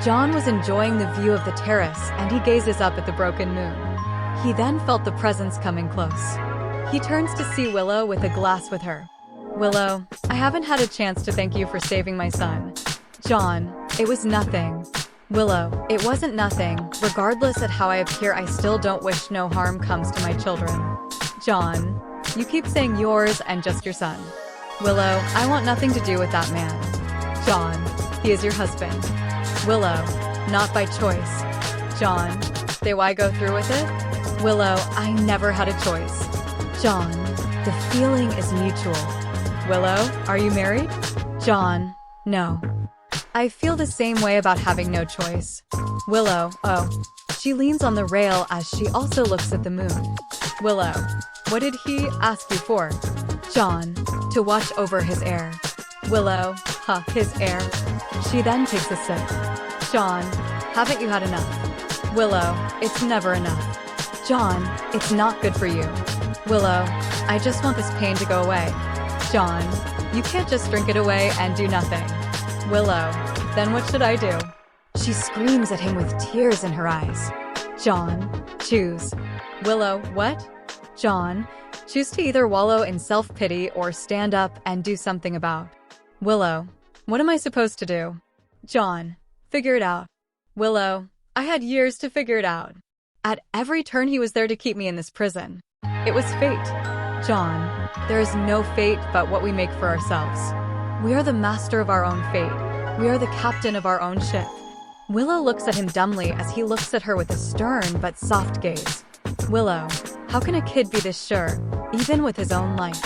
Jaune was enjoying the view of the terrace, and he gazes up at the broken moon. He then felt the presence coming close. He turns to see Willow with a glass with her. Willow, I haven't had a chance to thank you for saving my son. Jaune, it was nothing. Willow, it wasn't nothing. Regardless at how I appear, I still don't wish no harm comes to my children. Jaune, you keep saying yours and just your son. Willow, I want nothing to do with that man. Jaune, he is your husband. Willow, not by choice. Jaune, then why go through with it? Willow, I never had a choice. Jaune, the feeling is mutual. Willow, are you married? Jaune, no. I feel the same way about having no choice. Willow, oh. She leans on the rail as she also looks at the moon. Willow, what did he ask you for? Jaune, to watch over his heir. Willow, his heir. She then takes a sip. Jaune, haven't you had enough? Willow, it's never enough. Jaune, it's not good for you. Willow, I just want this pain to go away. Jaune, you can't just drink it away and do nothing. Willow, then what should I do? She screams at him with tears in her eyes. Jaune, choose. Willow, what? Jaune, choose to either wallow in self-pity or stand up and do something about. Willow, what am I supposed to do? Jaune, figure it out. Willow, I had years to figure it out. At every turn he was there to keep me in this prison. It was fate. Jaune, there is no fate but what we make for ourselves. We are the master of our own fate. We are the captain of our own ship. Willow looks at him dumbly as he looks at her with a stern but soft gaze. Willow, how can a kid be this sure, even with his own life?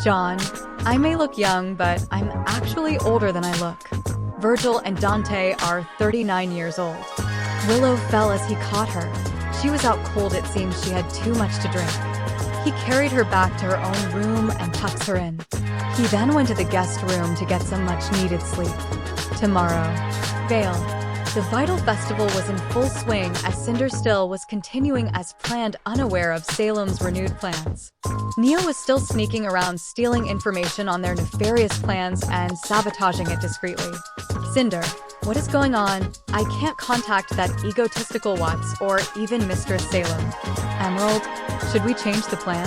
Jaune, I may look young, but I'm actually older than I look. Vergil and Dante are 39 years old. Willow fell as he caught her. She was out cold, it seems she had too much to drink. He carried her back to her own room and tucks her in. He then went to the guest room to get some much-needed sleep. Tomorrow. Vale. The Vital Festival was in full swing as Cinder still was continuing as planned, unaware of Salem's renewed plans. Neo was still sneaking around, stealing information on their nefarious plans and sabotaging it discreetly. Cinder, what is going on? I can't contact that egotistical Watts or even Mistress Salem. Emerald, should we change the plan?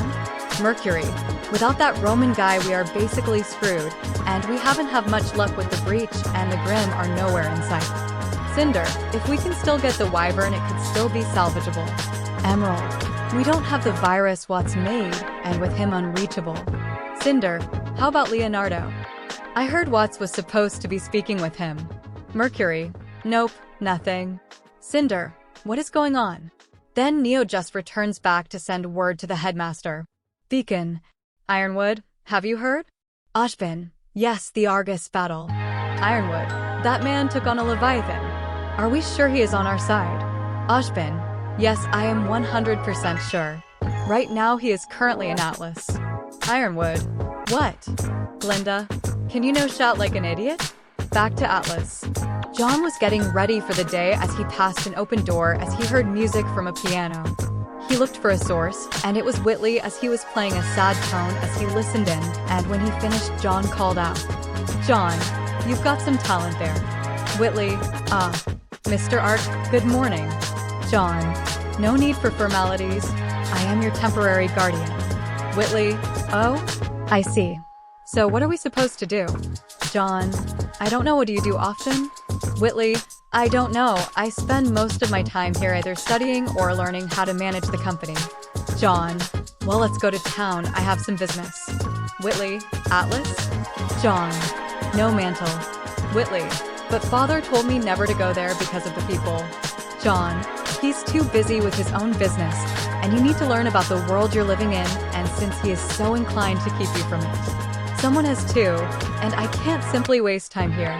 Mercury, without that Roman guy we are basically screwed, and we haven't had much luck with the breach, and the Grimm are nowhere in sight. Cinder, if we can still get the Wyvern, it could still be salvageable. Emerald, we don't have the virus Watts made, and with him unreachable. Cinder, how about Leonardo? I heard Watts was supposed to be speaking with him. Mercury, nope, nothing. Cinder, what is going on? Then Neo just returns back to send word to the headmaster. Beacon, Ironwood, have you heard? Ashbin, yes, the Argus battle. Ironwood, that man took on a Leviathan. Are we sure he is on our side? Ashbin, yes, I am 100% sure. Right now he is currently in Atlas. Ironwood, what? Glinda, can you no shout like an idiot? Back to Atlas. Jaune was getting ready for the day as he passed an open door as he heard music from a piano. He looked for a source, and it was Whitley as he was playing a sad tone as he listened in, and when he finished, Jaune called out. Jaune, you've got some talent there. Whitley, Mr. Ark, good morning. Jaune, no need for formalities. I am your temporary guardian. Whitley, oh, I see. So what are we supposed to do? Jaune, I don't know, what do you do often? Whitley, I don't know. I spend most of my time here either studying or learning how to manage the company. Jaune, well, let's go to town. I have some business. Whitley, Atlas? Jaune, no mantle. Whitley, but father told me never to go there because of the people. Jaune, he's too busy with his own business, and you need to learn about the world you're living in, and since he is so inclined to keep you from it. Someone has too, and I can't simply waste time here.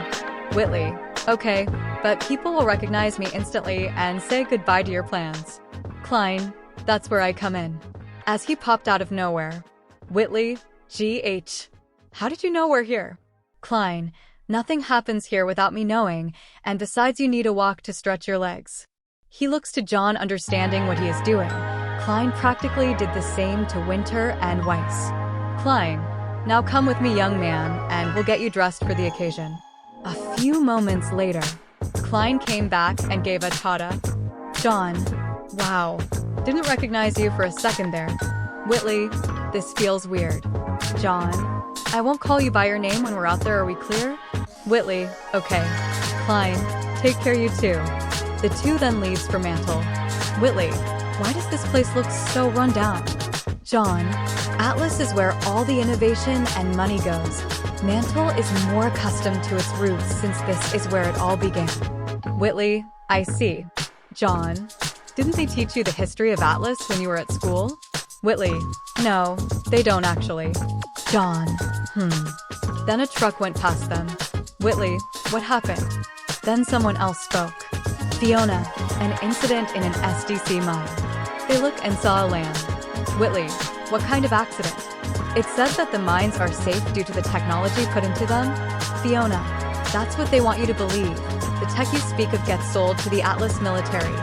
Whitley, okay, but people will recognize me instantly and say goodbye to your plans. Klein, that's where I come in. As he popped out of nowhere. Whitley, GH. How did you know we're here? Klein, nothing happens here without me knowing, and besides you need a walk to stretch your legs. He looks to Jaune, understanding what he is doing. Klein practically did the same to Winter and Weiss. Klein, now come with me, young man, and we'll get you dressed for the occasion. A few moments later, Klein came back and gave a tada. John, wow, didn't recognize you for a second there. Whitley, this feels weird. John, I won't call you by your name when we're out there, are we clear? Whitley, okay. Klein, take care you too. The two then leaves for Mantle. Whitley, why does this place look so run down? John, Atlas is where all the innovation and money goes. Mantle is more accustomed to its roots since this is where it all began. Whitley, I see. John, didn't they teach you the history of Atlas when you were at school? Whitley, no, they don't actually. John, Then a truck went past them. Whitley, what happened? Then someone else spoke. Fiona, an incident in an SDC mine. They look and saw a land. Whitley, what kind of accident? It said that the mines are safe due to the technology put into them. Fiona, that's what they want you to believe. The tech you speak of gets sold to the Atlas military.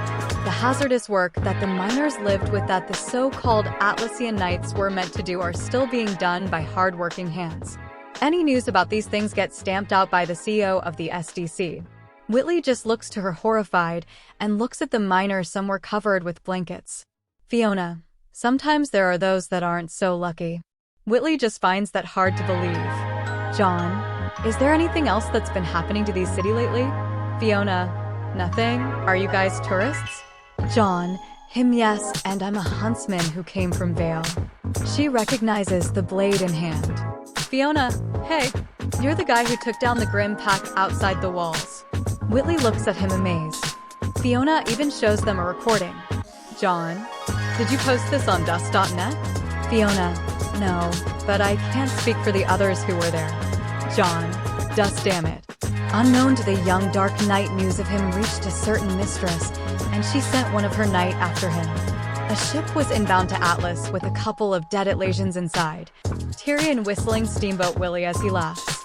The hazardous work that the miners lived with that the so-called Atlassian Knights were meant to do are still being done by hard-working hands. Any news about these things gets stamped out by the CEO of the SDC. Whitley just looks to her horrified and looks at the miners, some were covered with blankets. Fiona, sometimes there are those that aren't so lucky. Whitley just finds that hard to believe. John, is there anything else that's been happening to these city lately? Fiona, nothing. Are you guys tourists? John, him yes, and I'm a huntsman who came from Vale. She recognizes the blade in hand. Fiona, hey, you're the guy who took down the Grimm pack outside the walls. Whitley looks at him amazed. Fiona even shows them a recording. John, did you post this on dust.net? Fiona, no, but I can't speak for the others who were there. John, dust damn it. Unknown to the young Dark Knight, news of him reached a certain mistress, and she sent one of her knight after him. A ship was inbound to Atlas with a couple of dead Atlasians inside. Tyrion whistling Steamboat Willie as he laughs.